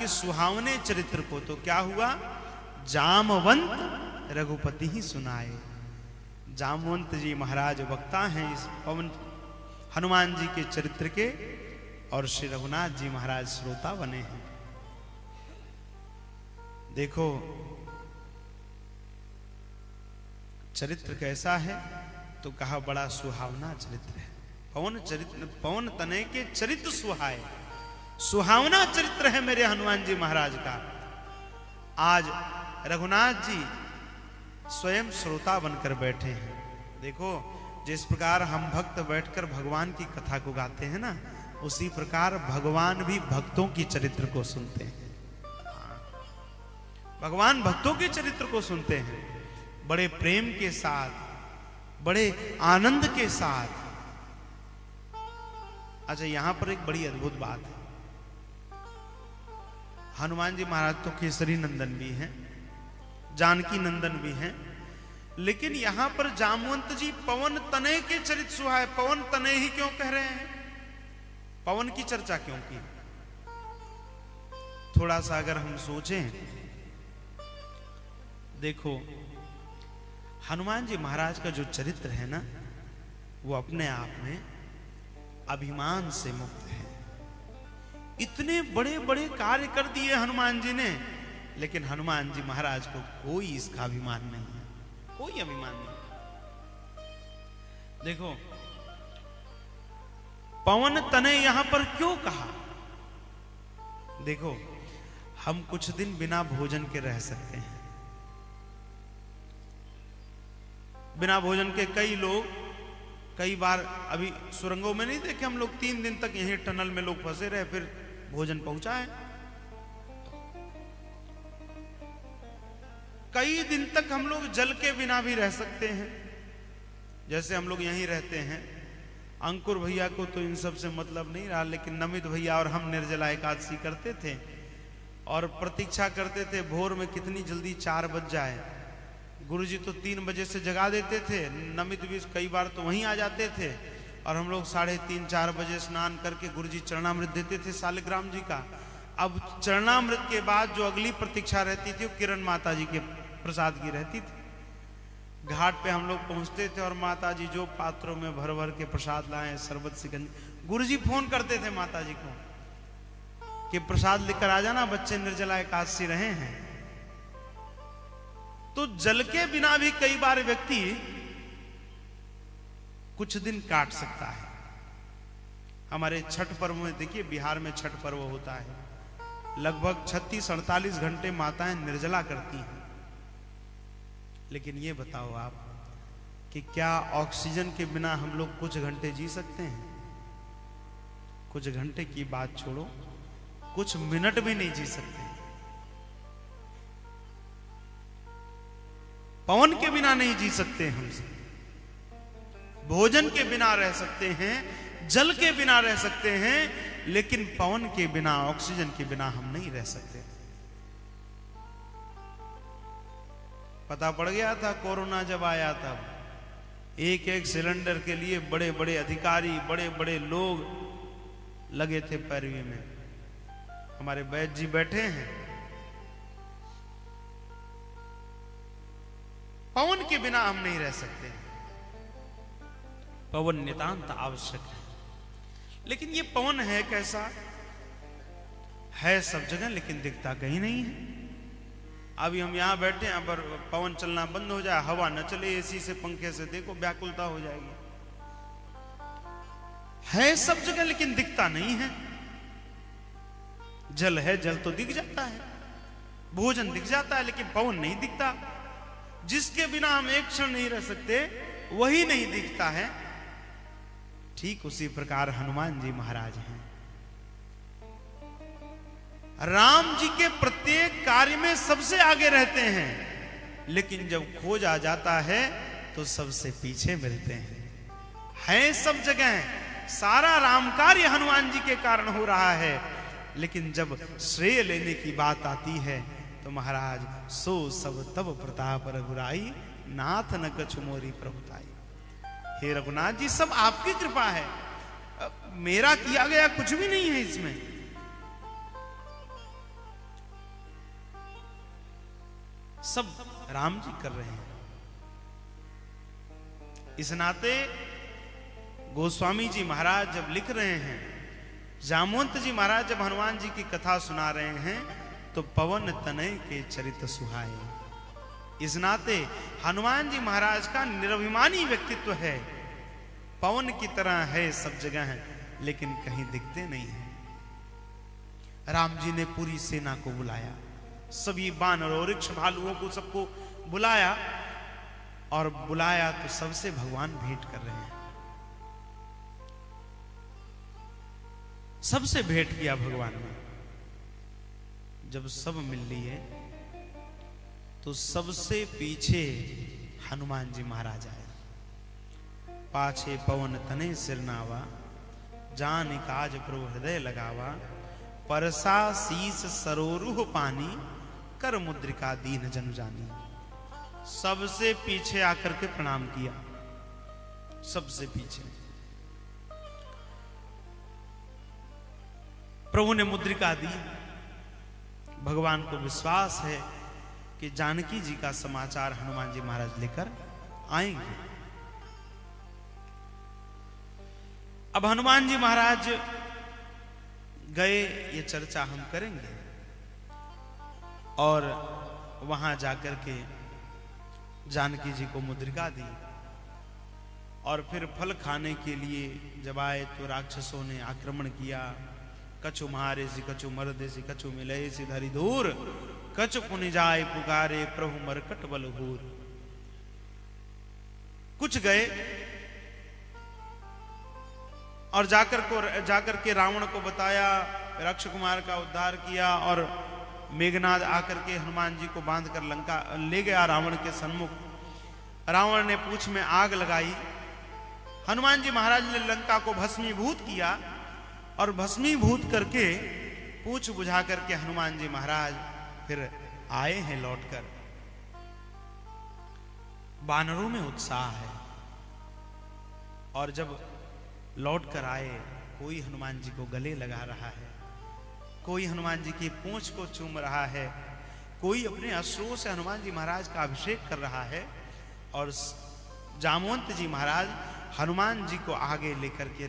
के सुहावने चरित्र को। तो क्या हुआ, जामवंत रघुपति ही सुनाए। जामवंत जी महाराज वक्ता हैं इस पवन हनुमान जी के चरित्र के, और श्री रघुनाथ जी महाराज श्रोता बने हैं। देखो चरित्र कैसा है, तो कहा बड़ा सुहावना चरित्र है। पवन चरित्र, पवन तनय के चरित्र सुहाए, सुहावना चरित्र है मेरे हनुमान जी महाराज का। आज रघुनाथ जी स्वयं श्रोता बनकर बैठे हैं। देखो जिस प्रकार हम भक्त बैठकर भगवान की कथा को गाते हैं ना, उसी प्रकार भगवान भी भक्तों की चरित्र को सुनते हैं। भगवान भक्तों के चरित्र को सुनते हैं बड़े प्रेम के साथ, बड़े आनंद के साथ। अच्छा, यहां पर एक बड़ी अद्भुत बात है। हनुमान जी महाराज तो केसरी नंदन भी हैं, जानकी नंदन भी हैं, लेकिन यहां पर जामवंत जी पवन तनय के चरित्र सुहाए। पवन तनय ही क्यों कह रहे हैं, पवन की चर्चा क्यों की? थोड़ा सा अगर हम सोचें, देखो हनुमान जी महाराज का जो चरित्र है ना, वो अपने आप में अभिमान से मुक्त है। इतने बड़े बड़े कार्य कर दिए हनुमान जी ने, लेकिन हनुमान जी महाराज को कोई इसका अभिमान नहीं है, कोई अभिमान नहीं। देखो पवन तनय यहां पर क्यों कहा? देखो हम कुछ दिन बिना भोजन के रह सकते हैं। बिना भोजन के कई लोग, कई बार अभी सुरंगों में नहीं देखे हम लोग, 3 दिन तक यहीं टनल में लोग फंसे रहे, फिर भोजन पहुंचा है। कई दिन तक हम लोग जल के बिना भी रह सकते हैं, जैसे हम लोग यहीं रहते हैं। अंकुर भैया को तो इन सब से मतलब नहीं रहा, लेकिन नमित भैया और हम निर्जला एकादशी करते थे और प्रतीक्षा करते थे भोर में कितनी जल्दी 4 बज जाए। गुरुजी तो 3 बजे से जगा देते थे, नमित भी कई बार तो वहीं आ जाते थे, और हम लोग 3:30-4 बजे स्नान करके गुरुजी चरणामृत देते थे शालिग्राम जी का। अब चरणामृत के बाद जो अगली प्रतीक्षा रहती थी वो किरण माता जी के प्रसाद की रहती थी। घाट पे हम लोग पहुंचते थे और माता जी जो पात्रों में भर भर के प्रसाद लाए, शरबत सिकंजी, गुरुजी फोन करते थे माता जी को कि प्रसाद लेकर आ जाना, बच्चे निर्जला एकादशी रहे हैं। तो जल के बिना भी कई बार व्यक्ति कुछ दिन काट सकता है। हमारे छठ पर्व में देखिए, बिहार में छठ पर्व होता है, लगभग 36-48 घंटे माताएं निर्जला करती हैं। लेकिन ये बताओ आप कि क्या ऑक्सीजन के बिना हम लोग कुछ घंटे जी सकते हैं? कुछ घंटे की बात छोड़ो, कुछ मिनट भी नहीं जी सकते। पवन के बिना नहीं जी सकते हमसे, भोजन के बिना रह सकते हैं, जल के बिना रह सकते हैं, लेकिन पवन के बिना, ऑक्सीजन के बिना हम नहीं रह सकते। पता पड़ गया था कोरोना जब आया तब एक सिलेंडर के लिए बड़े बड़े अधिकारी, बड़े बड़े लोग लगे थे पैरवी में। हमारे वैद्य जी बैठे हैं। पवन के बिना हम नहीं रह सकते, पवन नितांत आवश्यक है। लेकिन ये पवन है कैसा? है सब जगह लेकिन दिखता कहीं नहीं है। अभी हम यहां बैठे हैं, पर पवन चलना बंद हो जाए, हवा न चले एसी से, पंखे से, देखो व्याकुलता हो जाएगी। है सब जगह लेकिन दिखता नहीं है। जल है, जल तो दिख जाता है, भोजन दिख जाता है, लेकिन पवन नहीं दिखता। जिसके बिना हम एक क्षण नहीं रह सकते वही नहीं दिखता है। ठीक उसी प्रकार हनुमान जी महाराज हैं। राम जी के प्रत्येक कार्य में सबसे आगे रहते हैं, लेकिन जब खोज आ जाता है तो सबसे पीछे मिलते हैं सब जगह। सारा राम कार्य हनुमान जी के कारण हो रहा है, लेकिन जब श्रेय लेने की बात आती है तो महाराज सो सब तब प्रताप रघुराई, नाथ न कछु मोरी प्रभुताई। हे रघुनाथ जी, सब आपकी कृपा है, मेरा किया गया कुछ भी नहीं है इसमें। सब राम जी कर रहे हैं। इस नाते गोस्वामी जी महाराज जब लिख रहे हैं, जामवंत जी महाराज जब हनुमान जी की कथा सुना रहे हैं, तो पवन तनय के चरित सुहाए। इस नाते हनुमान जी महाराज का निरभिमानी व्यक्तित्व है, पवन की तरह है सब जगह है, लेकिन कहीं दिखते नहीं है। राम जी ने पूरी सेना को बुलाया, सभी बानर और वृक्ष भालुओं को सबको बुलाया, और बुलाया तो सबसे भगवान भेंट कर रहे हैं। सबसे भेंट किया भगवान ने। जब सब मिल लिए तो सबसे पीछे हनुमान जी महाराज आए। पाछे पवन तने सिरनावा, जान काज प्रभु हृदय लगावा, परसा शीस सरोरुह पानी, कर मुद्रिका दीन जन जानी। सबसे पीछे आकर के प्रणाम किया, सबसे पीछे। प्रभु ने मुद्रिका दी। भगवान को विश्वास है कि जानकी जी का समाचार हनुमान जी महाराज लेकर आएंगे। अब हनुमान जी महाराज गए, ये चर्चा हम करेंगे, और वहां जाकर के जानकी जी को मुद्रिका दी। और फिर फल खाने के लिए जब आए तो राक्षसों ने आक्रमण किया। कछु मारे सी कछु मरदे सी, कछु मिले सी धरी दूर, कछु पुनि जाए पुकारे प्रभु मरकट बलहूर। कुछ गए और जाकर के रावण को बताया, राक्षस कुमार का उद्धार किया, और मेघनाद आकर के हनुमान जी को बांध कर लंका ले गया रावण के सन्मुख। रावण ने पूंछ में आग लगाई, हनुमान जी महाराज ने लंका को भस्मीभूत किया, और भस्मीभूत करके पूंछ बुझा करके हनुमान जी महाराज फिर आए हैं लौटकर। वानरों में उत्साह है, और जब लौटकर आए, कोई हनुमान जी को गले लगा रहा है, कोई हनुमान जी की पूंछ को चूम रहा है, कोई अपने अश्रुओं से हनुमान जी महाराज का अभिषेक कर रहा है। और जामवंत जी महाराज हनुमान जी को आगे लेकर के